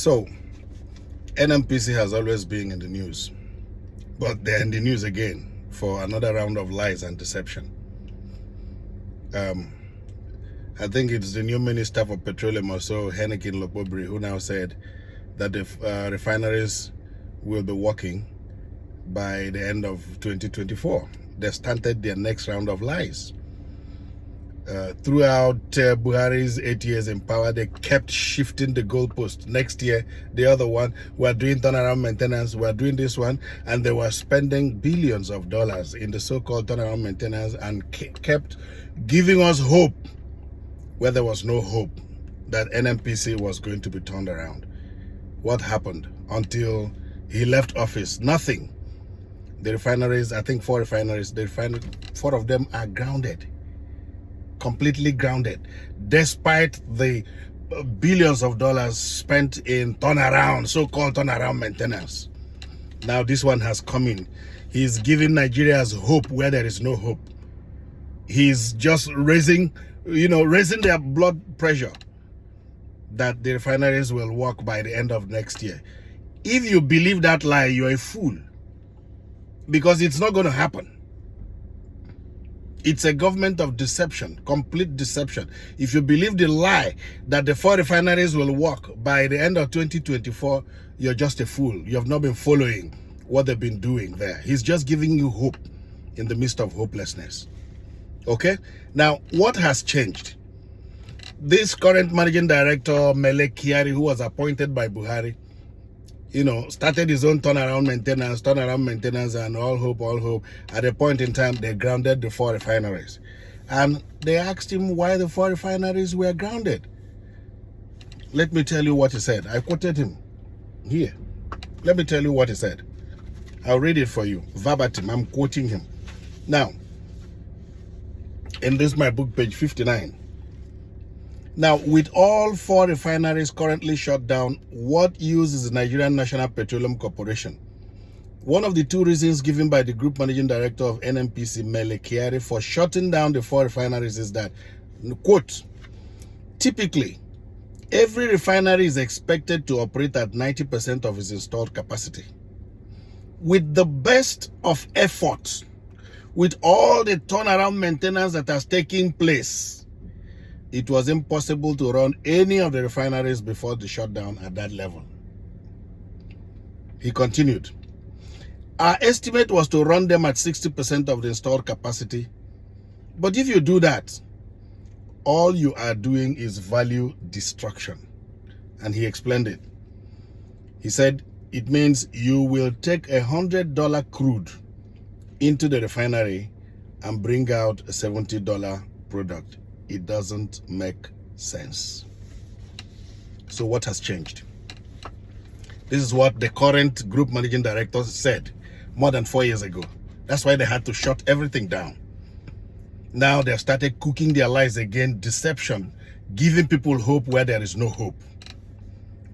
So, NMPC has always been in the news, but they're in the news again for another round of lies and deception. I think it's the new Minister for Petroleum or so, Henneken Lokpobiri, who now said that the refineries will be working by the end of 2024. They started their next round of lies. Throughout Buhari's 8 years in power, they kept shifting the goalpost. Next year, the other one, we're doing turnaround maintenance, we're doing this one, and they were spending billions of dollars in the so-called turnaround maintenance and kept giving us hope where there was no hope that NMPC was going to be turned around. What happened until he left office? Nothing. The refineries, I think 4 refineries, 4 of them are grounded. Completely grounded, despite the billions of dollars spent in turnaround, so-called turnaround maintenance. Now this one has come in. He's giving Nigerians hope where there is no hope. He's just raising their blood pressure that the refineries will work by the end of next year. If you believe that lie, you're a fool, because it's not going to happen. It's a government of deception, complete deception. If you believe the lie that the 4 refineries will work by the end of 2024, you're just a fool. You have not been following what they've been doing there. He's just giving you hope in the midst of hopelessness. Okay? Now, what has changed? This current managing director, Mele Kyari, who was appointed by Buhari, started his own turnaround maintenance, and all hope. At a point in time, they grounded the 4 refineries. And they asked him why the 4 refineries were grounded. Let me tell you what he said. I quoted him here. Let me tell you what he said. I'll read it for you, verbatim. I'm quoting him. Now, in this my book, page 59. Now, with all 4 refineries currently shut down, what use is the Nigerian National Petroleum Corporation? One of the 2 reasons given by the group managing director of NMPC, Mele Kyari, for shutting down the 4 refineries is that, quote, typically, every refinery is expected to operate at 90% of its installed capacity. With the best of efforts, with all the turnaround maintenance that has taken place, it was impossible to run any of the refineries before the shutdown at that level. He continued, our estimate was to run them at 60% of the installed capacity. But if you do that, all you are doing is value destruction. And he explained it. He said, it means you will take $100 crude into the refinery and bring out a $70 product. It doesn't make sense. So what has changed? This is what the current group managing director said more than 4 years ago. That's why they had to shut everything down. Now they've started cooking their lies again, deception, giving people hope where there is no hope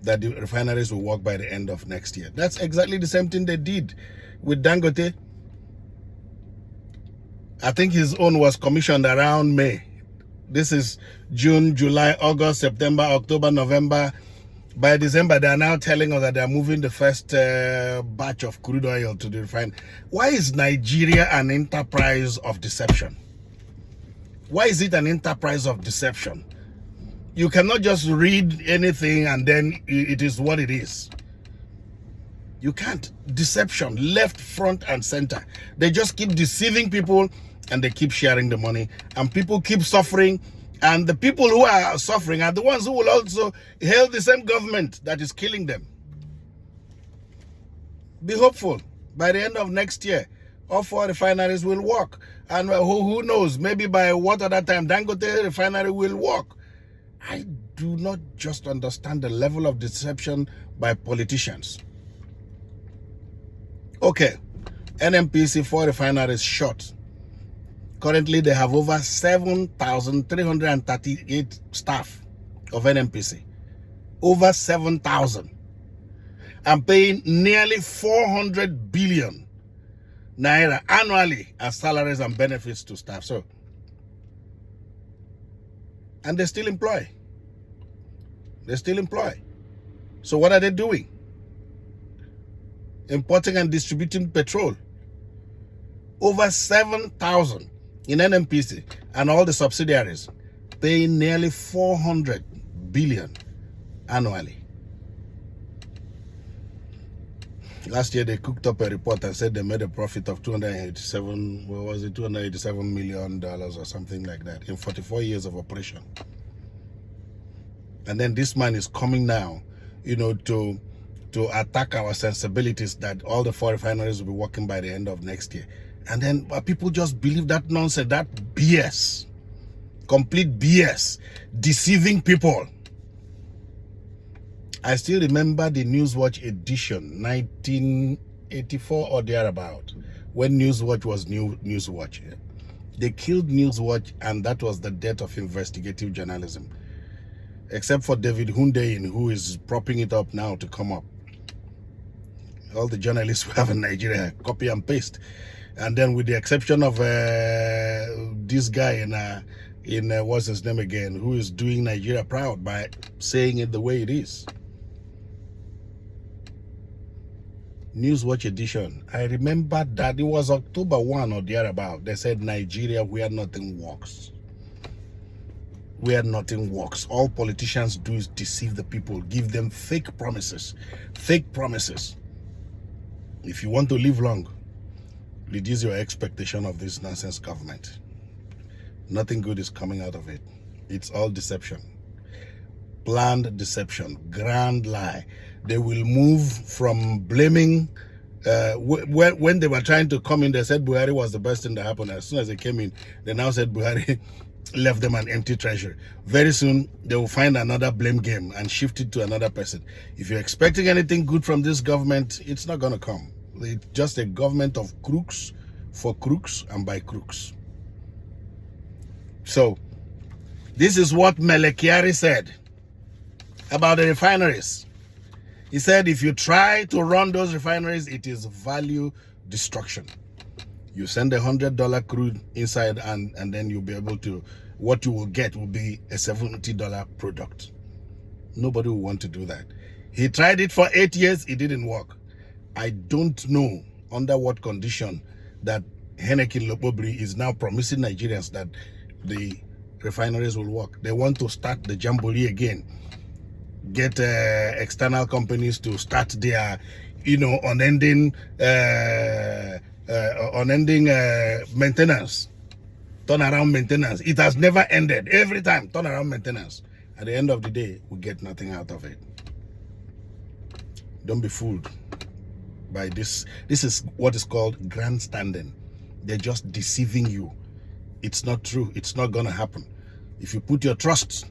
that the refineries will work by the end of next year. That's exactly the same thing they did with Dangote. I think his own was commissioned around May. This is June, July, August, September, October, November. By December, they are now telling us that they are moving the first batch of crude oil to the refinery. Why is Nigeria an enterprise of deception? Why is it an enterprise of deception? You cannot just read anything and then it is what it is. You can't. Deception, left, front, and center. They just keep deceiving people and they keep sharing the money. And people keep suffering. And the people who are suffering are the ones who will also hail the same government that is killing them. Be hopeful. By the end of next year, all 4 refineries will work. And who knows, maybe by what other time Dangote refinery will work. I do not just understand the level of deception by politicians. Okay, NMPC 4 refineries shut. Currently, they have over 7,338 staff of NMPC. Over 7,000. And paying nearly 400 billion naira annually as salaries and benefits to staff. So, and they still employ. So what are they doing? Importing and distributing petrol. Over 7,000 in NNPC and all the subsidiaries, paying nearly 400 billion annually. Last year they cooked up a report and said they made a profit of $287 million or something like that in 44 years of operation. And then this man is coming now, to attack our sensibilities that all the 4 refineries will be working by the end of next year. And then people just believe that nonsense, that BS, complete BS, deceiving people. I still remember the Newswatch edition, 1984 or thereabout, when Newswatch was Newswatch. They killed Newswatch, and that was the death of investigative journalism. Except for David Hundeyin, who is propping it up now to come up. All the journalists we have in Nigeria, copy and paste. And then with the exception of this guy in what's his name again, who is doing Nigeria proud by saying it the way it is. Newswatch edition. I remember that it was October 1 or thereabout. They said Nigeria, where nothing works. Where nothing works. All politicians do is deceive the people, give them fake promises. Fake promises. If you want to live long, reduce your expectation of this nonsense government. Nothing good is coming out of it. It's all deception. Planned deception. Grand lie. They will move from blaming. When they were trying to come in, they said Buhari was the best thing that happened. As soon as they came in, they now said Buhari left them an empty treasury. Very soon, they will find another blame game and shift it to another person. If you're expecting anything good from this government, it's not going to come. It's just a government of crooks, for crooks, and by crooks. So, this is what Mele Kyari said about the refineries. He said, if you try to run those refineries, it is value destruction. You send $100 crude inside, and then you'll be able to, what you will get will be a $70 product. Nobody will want to do that. He tried it for 8 years, it didn't work. I don't know under what condition that Henneken Lopobri is now promising Nigerians that the refineries will work. They want to start the jamboree again. Get external companies to start their, unending maintenance, turnaround maintenance. It has never ended. Every time, turnaround maintenance. At the end of the day, we get nothing out of it. Don't be fooled by this. This is what is called grandstanding. They're just deceiving you. It's not true. It's not going to happen. If you put your trust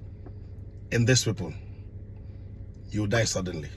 in these people, you die suddenly.